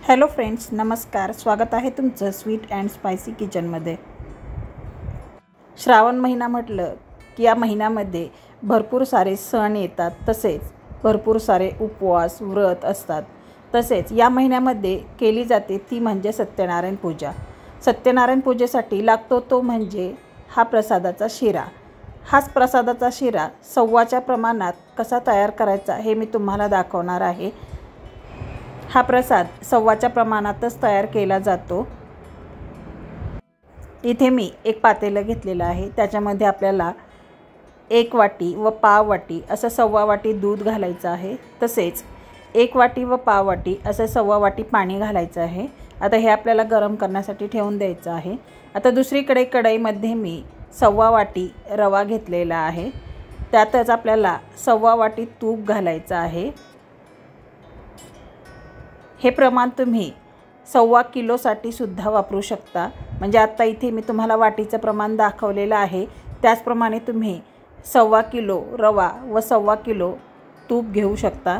Hello friends, नमस्कार. स्वागत आहे तुमचं स्वीट अँड स्पायसी किचनमध्ये. श्रावण महिना म्हटलं की या महिन्यामध्ये भरपूर सारे सण येतात, तसेच भरपूर सारे उपवास व्रत असतात. तसेच या महिन्यामध्ये केली जाते ती म्हणजे सत्यनारायण पूजा. सत्यनारायण पूजेसाठी लागतो तो म्हणजे हा प्रसादाचा शिरा. हाच प्रसादाचा शिरा सव्वाच्या प्रमाणात कसा तयार करायचा हे मी तुम्हाला दाखवणार आहे. हा प्रसाद सव्वाच्या प्रमाणातच तयार केला जातो. इथे मी एक पातेलं घेतलेलं आहे. त्याच्यामध्ये आपल्याला 1 वाटी व पाव वाटी असं सव्वा वाटी दूध घालायचं आहे. तसेच 1 वाटी व पाव वाटी असं सव्वा वाटी पाणी घालायचं आहे. आता हे आपल्याला गरम करण्यासाठी ठेवून द्यायचं आहे. आता दुसरीकडे कढईमध्ये मी सव्वा वाटी रवा घेतलेला आहे. त्यातच आपल्याला सव्वा वाटी तूप घालायचं आहे. हे प्रमाण तुम्ही 1.25 किलोसाठी सुद्धा वापरू शकता. म्हणजे आता इथे मी तुम्हाला वाटीचं प्रमाण दाखवलेलं आहे. त्याचप्रमाणे तुम्ही 1.25 किलो रवा व 1.25 किलो तूप घेऊ शकता.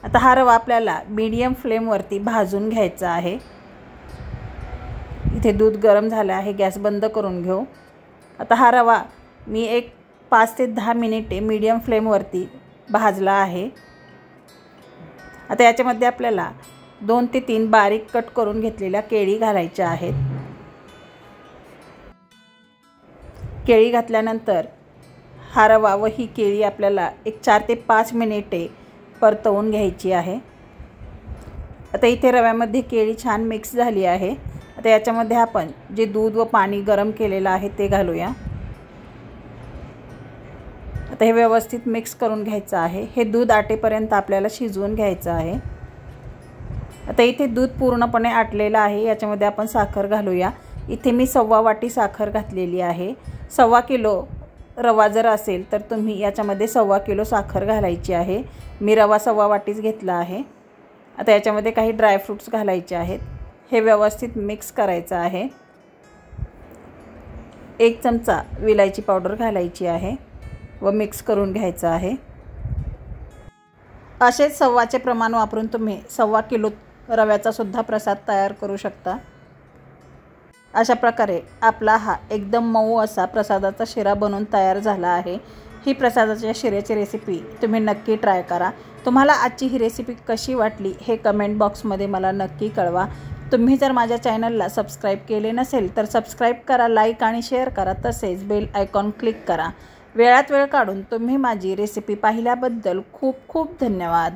आता हा रवा आपल्याला मीडियम फ्लेमवरती भाजून घ्यायचा आहे. इथे दूध गरम झालं आहे. गॅस बंद करून घेऊ. आता हा रवा मी 5 ते 10 मिनिटे मीडियम फ्लेमवरती भाजला आहे. आता याच्यामध्ये आपल्याला 2 ते 3 बारीक कट करून घेतलेल्या केळी घालायच्या आहेत. केळी घातल्यानंतर हा रवा व ही केळी आपल्याला 4 ते 5 मिनिटे परतवून घ्यायची आहे. आता इथे रव्यामध्ये केळी छान मिक्स झाली आहे. आता याच्यामध्ये आपण जे दूध व पाणी गरम केलेलं आहे ते घालूया. आता हे व्यवस्थित मिक्स करून घ्यायचं आहे. हे दूध आटेपर्यंत आपल्याला शिजवून घ्यायचं आहे. आता इथे दूध पूर्णपणे आटलेलं आहे. याच्यामध्ये आपण साखर घालूया. इथे मी सव्वा वाटी साखर घातलेली आहे. 1.25 किलो रवा जर असेल तर तुम्ही याच्यामध्ये 1.25 किलो साखर घालायची आहे. मी रवा 1.25 वाटीच घेतला आहे. आता याच्यामध्ये काही ड्रायफ्रूट्स घालायचे आहेत. हे व्यवस्थित मिक्स करायचं आहे. 1 चमचा विलायची पावडर घालायची आहे व मिक्स करून घ्यायचं आहे. असेच सव्वाचे प्रमाण वापरून तुम्ही 1.25 किलो रव्याचा सुद्धा प्रसाद तयार करू शकता. अशा प्रकारे आपला हा एकदम मऊ असा प्रसादाचा शिरा बनून तयार झाला आहे. ही प्रसादाच्या शिऱ्याची रेसिपी तुम्ही नक्की ट्राय करा. तुम्हाला आजची ही रेसिपी कशी वाटली हे कमेंट बॉक्समध्ये मला नक्की कळवा. तुम्ही जर माझ्या चॅनलला सबस्क्राईब केले नसेल तर सबस्क्राईब करा, लाईक आणि शेअर करा. तसेच बेल आयकॉन क्लिक करा. वेळात वेळ काढून तुम्ही माझी रेसिपी पाहिल्याबद्दल खूप खूप धन्यवाद.